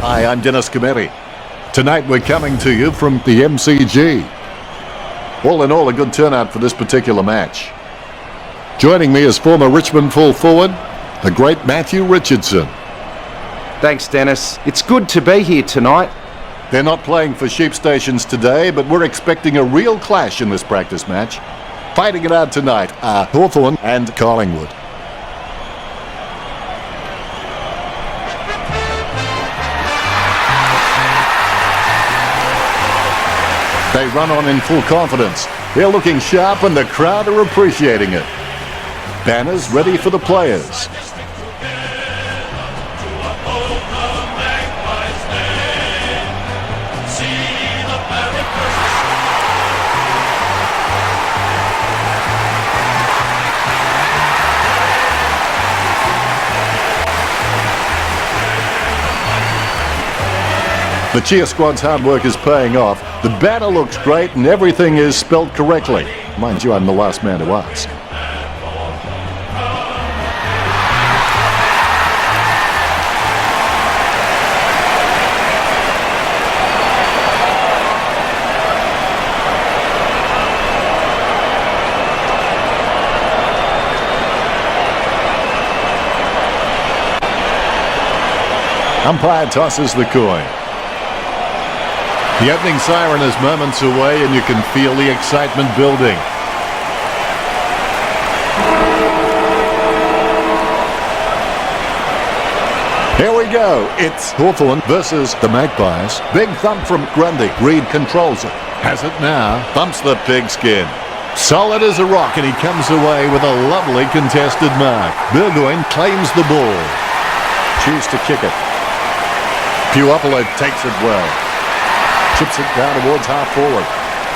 Hi, I'm Dennis Cometti. Tonight we're coming to you from the MCG. All in all, a good turnout for this particular match. Joining me is former Richmond full forward, the great Matthew Richardson. Thanks, Dennis. It's good to be here tonight. They're not playing for sheep stations today, but we're expecting a real clash in this practice match. Fighting it out tonight are Hawthorn and Collingwood. They run on in full confidence. They're looking sharp and the crowd are appreciating it. Banners ready for the players. The cheer squad's hard work is paying off. The banner looks great and everything is spelled correctly. Mind you, I'm the last man to ask. Umpire tosses the coin. The opening siren is moments away and you can feel the excitement building. Here we go. It's Hawthorn versus the Magpies. Big thump from Grundy. Reed controls it. Has it now. Thumps the pigskin. Solid as a rock and he comes away with a lovely contested mark. Burgoyne claims the ball. Choose to kick it. Puopolo takes it well. Chips it down towards half forward.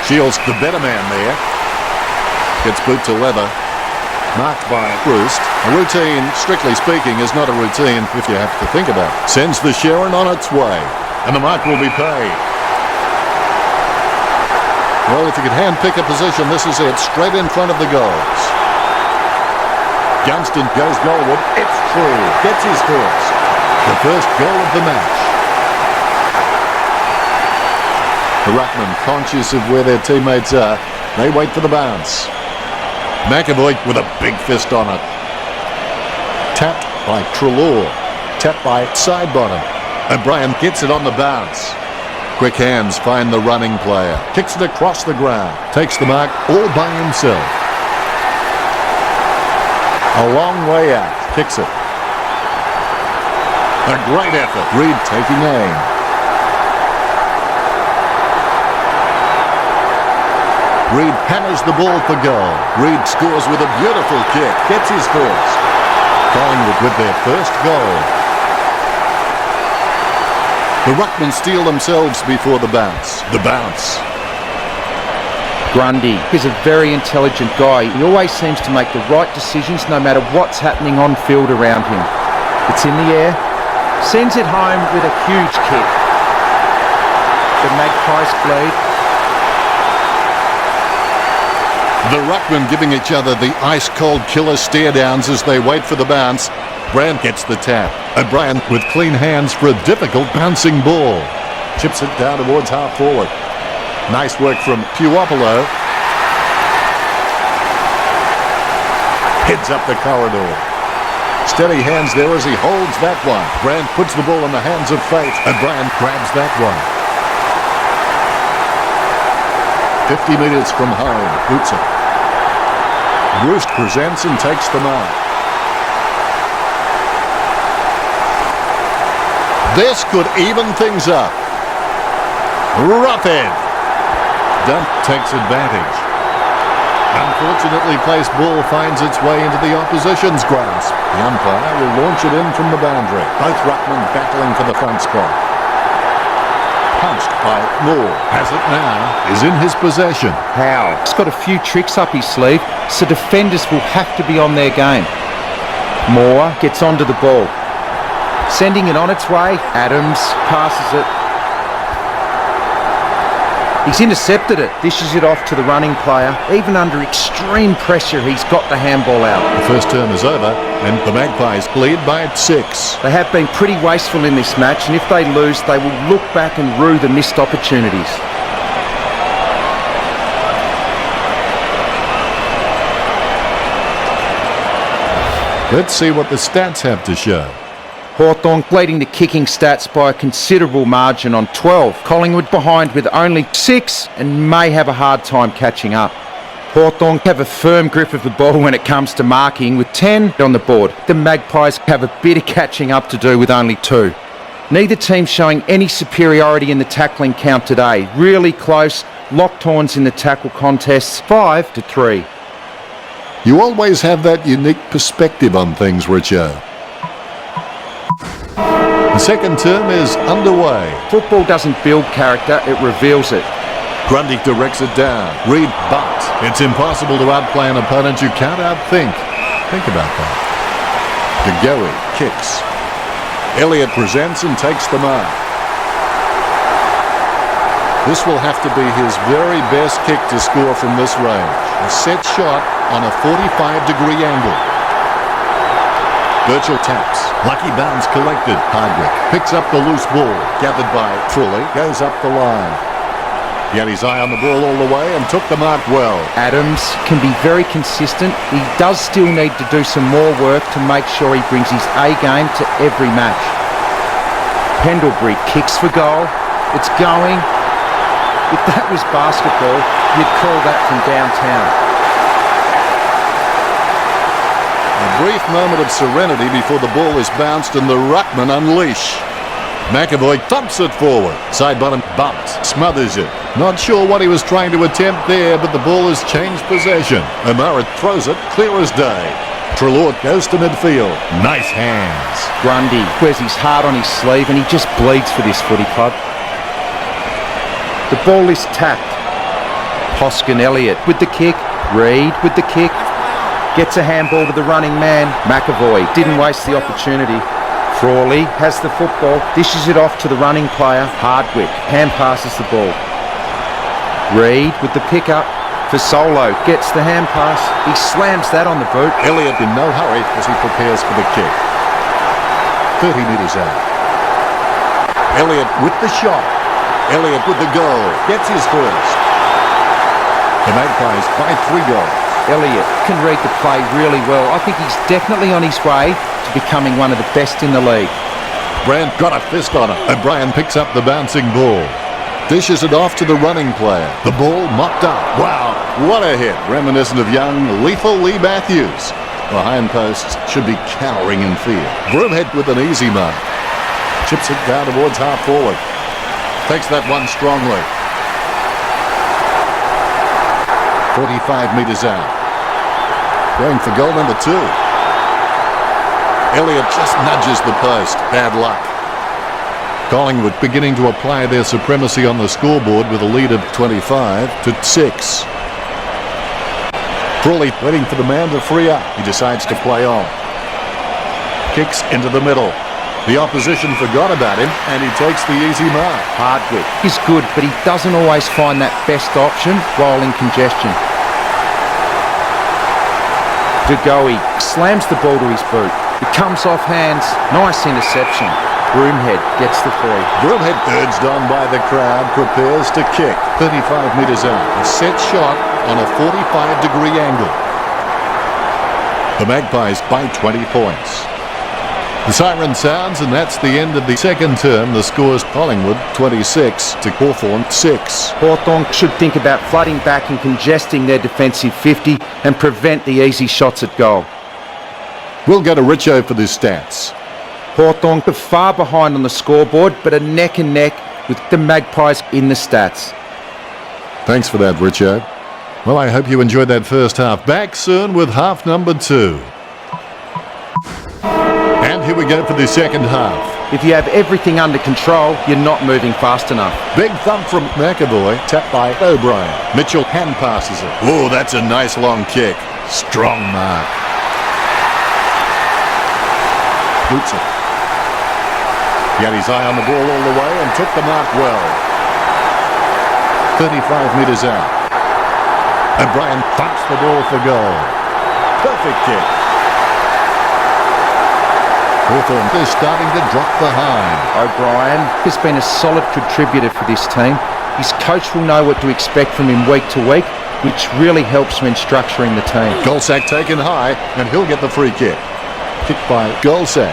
Shields the better man there. Gets boot to leather. Marked by Roost. A routine, strictly speaking, is not a routine if you have to think about it. Sends the Sharon on its way. And the mark will be paid. Well, if you could hand-pick a position, this is it. Straight in front of the goals. Gunston goes goalward. It's true. Gets his first. The first goal of the match. The ruckman, conscious of where their teammates are, they wait for the bounce. McAvoy with a big fist on it. Tapped by Treloar. Tapped by Sidebottom. O'Brien gets it on the bounce. Quick hands find the running player. Kicks it across the ground. Takes the mark all by himself. A long way out. Kicks it. A great effort. Reed taking aim. Reed hammers the ball for goal. Reed scores with a beautiful kick. Gets his first. Collingwood with their first goal. The ruckmen steal themselves before the bounce. The bounce. Grundy is a very intelligent guy. He always seems to make the right decisions no matter what's happening on field around him. It's in the air. Sends it home with a huge kick. The Magpies bleed. The ruckmen giving each other the ice-cold killer stare-downs as they wait for the bounce. Brand gets the tap. O'Brien with clean hands for a difficult bouncing ball. Chips it down towards half forward. Nice work from Puopolo. Heads up the corridor. Steady hands there as he holds that one. Brand puts the ball in the hands of fate. O'Brien grabs that one. 50 metres from home. Boots it. Roost presents and takes the mark. This could even things up. Roughhead. Dump takes advantage. Unfortunately placed ball finds its way into the opposition's grasp. The umpire will launch it in from the boundary. Both ruckmen battling for the front spot. Punched by Moore. Has it now. Is in his possession. Howe. He's got a few tricks up his sleeve, so defenders will have to be on their game. Moore gets onto the ball. Sending it on its way. Adams passes it. He's intercepted it, dishes it off to the running player. Even under extreme pressure, he's got the handball out. The first term is over, and the Magpies lead by 6. They have been pretty wasteful in this match, and if they lose, they will look back and rue the missed opportunities. Let's see what the stats have to show. Hawthorn leading the kicking stats by a considerable margin on 12. Collingwood behind with only 6 and may have a hard time catching up. Hawthorn have a firm grip of the ball when it comes to marking with 10 on the board. The Magpies have a bit of catching up to do with only 2. Neither team showing any superiority in the tackling count today. Really close, locked horns in the tackle contests, 5-3. You always have that unique perspective on things, Richo. The second term is underway. Football doesn't build character, it reveals it. Grundy directs it down. Reed bumps. It's impossible to outplay an opponent you can't outthink. Think about that. DeGoey kicks. Elliott presents and takes the mark. This will have to be his very best kick to score from this range. A set shot on a 45-degree angle. Birchall taps. Lucky bounce collected. Hardwick picks up the loose ball. Gathered by Frawley. Goes up the line. He had his eye on the ball all the way and took the mark well. Adams can be very consistent. He does still need to do some more work to make sure he brings his A game to every match. Pendlebury kicks for goal. It's going. If that was basketball, you'd call that from downtown. A brief moment of serenity before the ball is bounced and the ruckman unleash. McAvoy thumps it forward. Side bottom bumps, smothers it. Not sure what he was trying to attempt there, but the ball has changed possession. O'Mara throws it clear as day. Treloar goes to midfield. Nice hands. Grundy wears his heart on his sleeve and he just bleeds for this footy club. The ball is tapped. Hoskin Elliott with the kick. Reed with the kick. Gets a handball to the running man. McAvoy didn't waste the opportunity. Frawley has the football, dishes it off to the running player. Hardwick hand passes the ball. Reed with the pickup for Solo. Gets the hand pass. He slams that on the boot. Elliott in no hurry as he prepares for the kick. 30 metres out. Elliott with the shot. Elliott with the goal. Gets his first. The Magpies by 3 goals. Elliott can read the play really well. I think he's definitely on his way to becoming one of the best in the league. Brand got a fist on it. O'Brien picks up the bouncing ball. Dishes it off to the running player. The ball mopped up. Wow, what a hit. Reminiscent of young, lethal Lee Matthews. The hindposts should be cowering in fear. Broomhead with an easy mark. Chips it down towards half forward. Takes that one strongly. 45 metres out. Going for goal number 2. Elliott just nudges the post. Bad luck. Collingwood beginning to apply their supremacy on the scoreboard with a lead of 25-6. Frawley waiting for the man to free up. He decides to play on. Kicks into the middle. The opposition forgot about him and he takes the easy mark. Hardwick is good, but he doesn't always find that best option while in congestion. DeGoey slams the ball to his boot. It comes off hands. Nice interception. Broomhead gets the free. Broomhead, urged on by the crowd, prepares to kick. 35 metres out. A set shot on a 45-degree angle. The Magpies by 20 points. The siren sounds, and that's the end of the second term. The score's Collingwood 26 to Hawthorn 6. Hawthorn should think about flooding back and congesting their defensive 50 and prevent the easy shots at goal. We'll go to Richo for the stats. Hawthorn are far behind on the scoreboard, but are neck and neck with the Magpies in the stats. Thanks for that, Richo. Well, I hope you enjoyed that first half. Back soon with half number 2. And here we go for the second half. If you have everything under control, you're not moving fast enough. Big thump from McAvoy, tapped by O'Brien. Mitchell hand passes it. Oh, that's a nice long kick. Strong mark. Boots it. He had his eye on the ball all the way and took the mark well. 35 metres out. O'Brien thumps the ball for goal. Perfect kick. Hawthorn is starting to drop behind. O'Brien has been a solid contributor for this team. His coach will know what to expect from him week to week, which really helps when structuring the team. Goalsack taken high, and he'll get the free kick. Kicked by Goalsack.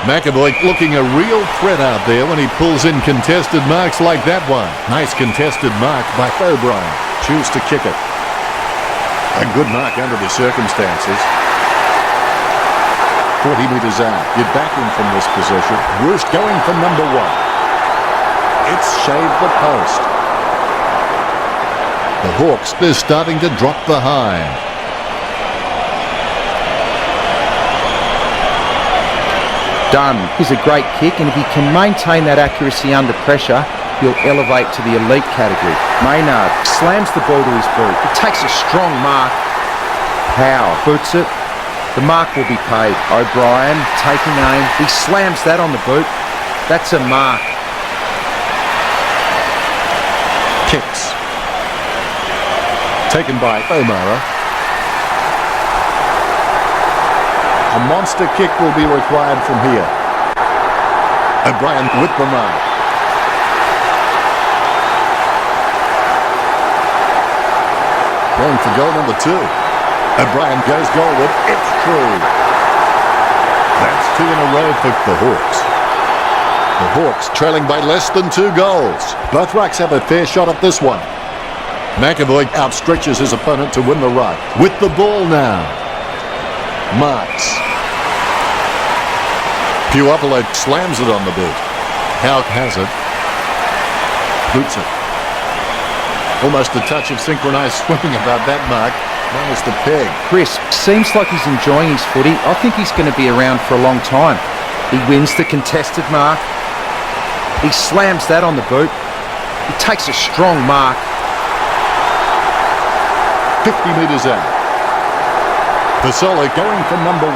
McAvoy looking a real threat out there when he pulls in contested marks like that one. Nice contested mark by O'Brien. Choose to kick it. A good mark under the circumstances. 40 metres out. You're backing from this position. Roost going for number one. It's shaved the post. The Hawks, they're starting to drop behind. Dunn is a great kick, and if he can maintain that accuracy under pressure, he'll elevate to the elite category. Maynard slams the ball to his boot. It takes a strong mark. Howe boots it. The mark will be paid. O'Brien taking aim. He slams that on the boot. That's a mark. Kicks. Taken by O'Mara. A monster kick will be required from here. O'Brien with the mark. Going for goal number 2. O'Brien goes goalward. It's true. That's 2 in a row for the Hawks. The Hawks trailing by less than 2 goals. Both rucks have a fair shot at this one. McAvoy outstretches his opponent to win the ruck. With the ball now. Marks. Puopolo slams it on the boot. Howe has it. Boots it. Almost a touch of synchronised swimming about that mark. Minus the peg. Crisp seems like he's enjoying his footy. I think he's going to be around for a long time. He wins the contested mark. He slams that on the boot. He takes a strong mark. 50 metres out. Vasolo going for number 1.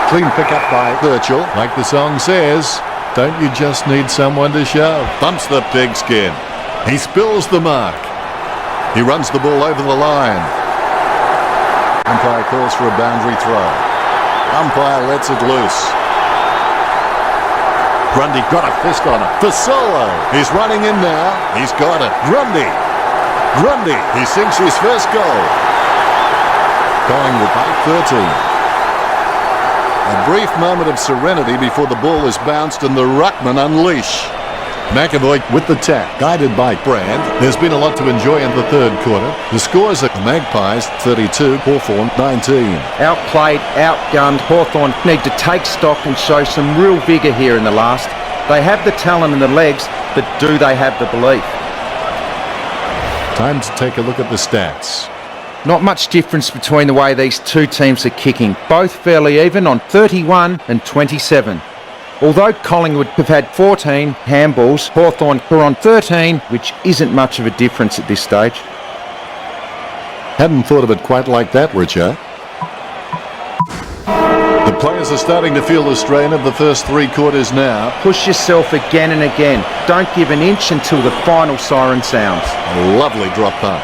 Clean pick up by Birchall. Like the song says, don't you just need someone to show? Bumps the pigskin. He spills the mark. He runs the ball over the line. Umpire calls for a boundary throw. Umpire lets it loose. Grundy got a fist on it. Vasolo. He's running in now. He's got it. Grundy. He sinks his first goal. Collingwood by 13. A brief moment of serenity before the ball is bounced and the ruckman unleash. McAvoy with the tap, guided by Brand. There's been a lot to enjoy in the third quarter. The scores are the Magpies 32, Hawthorn 19. Outplayed, outgunned. Hawthorn need to take stock and show some real vigour here in the last. They have the talent and the legs, but do they have the belief? Time to take a look at the stats. Not much difference between the way these two teams are kicking. Both fairly even on 31 and 27. Although Collingwood have had 14 handballs, Hawthorn are on 13, which isn't much of a difference at this stage. Hadn't thought of it quite like that, Richard. The players are starting to feel the strain of the first 3 quarters now. Push yourself again and again. Don't give an inch until the final siren sounds. A lovely drop punt.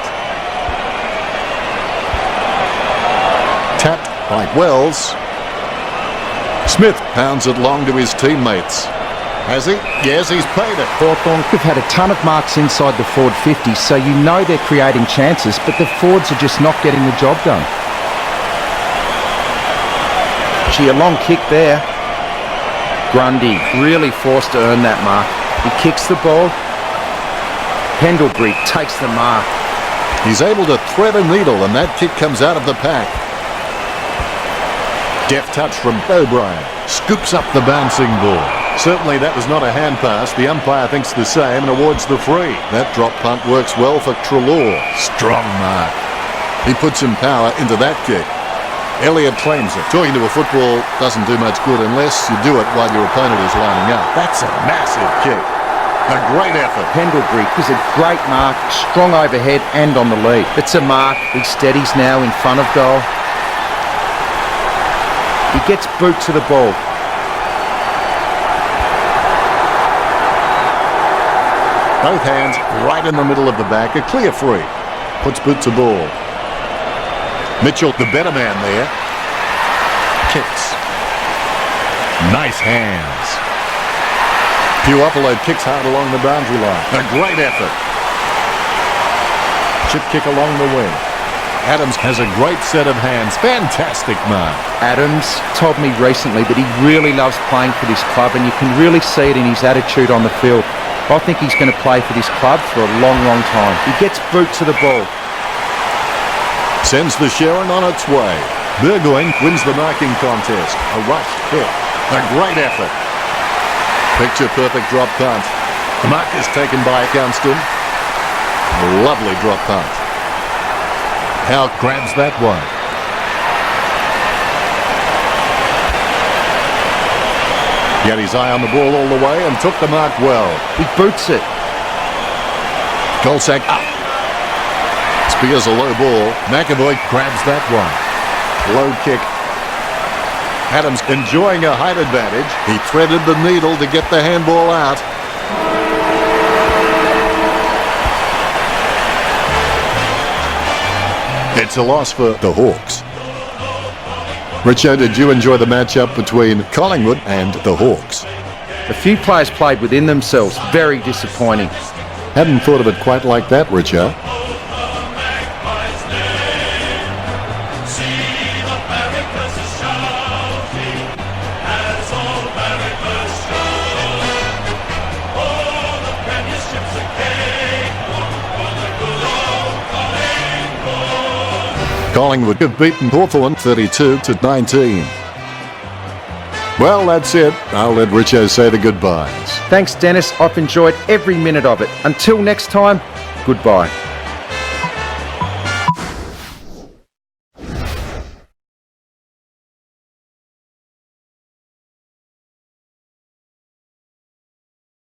Tapped by Wells. Smith pounds it long to his teammates. Has he? Yes, he's paid it. Hawthorn have had a ton of marks inside the forward 50, so you know they're creating chances, but the forwards are just not getting the job done. Gee, a long kick there. Grundy really forced to earn that mark. He kicks the ball. Pendlebury takes the mark. He's able to thread a needle, and that kick comes out of the pack. Deft touch from O'Brien. Scoops up the bouncing ball. Certainly that was not a hand pass. The umpire thinks the same and awards the free. That drop punt works well for Treloar. Strong mark. He puts some power into that kick. Elliott claims it. Talking to a football doesn't do much good unless you do it while your opponent is lining up. That's a massive kick. A great effort. Pendlebury is a great mark. Strong overhead and on the lead. It's a mark. He steadies now in front of goal. He gets boot to the ball. Both hands right in the middle of the back. A clear free. Puts boot to ball. Mitchell, the better man there. Kicks. Nice hands. Puopolo kicks hard along the boundary line. A great effort. Chip kick along the wing. Adams has a great set of hands. Fantastic mark. Adams told me recently that he really loves playing for this club, and you can really see it in his attitude on the field. I think he's going to play for this club for a long, long time. He gets boot to the ball. Sends the Sharon on its way. Burgoyne wins the marking contest. A rush hit. A great effort. Picture perfect drop punt. The mark is taken by Gunston. A lovely drop punt. Howe grabs that one. He had his eye on the ball all the way and took the mark well. He boots it. Goalsack up. Spears a low ball. McAvoy grabs that one. Low kick. Adams enjoying a height advantage. He threaded the needle to get the handball out. It's a loss for the Hawks. Richo, did you enjoy the matchup between Collingwood and the Hawks? A few players played within themselves. Very disappointing. Hadn't thought of it quite like that, Richo. Collingwood have beaten Hawthorn 32-19. Well, that's it. I'll let Richo say the goodbyes. Thanks, Dennis. I've enjoyed every minute of it. Until next time, goodbye.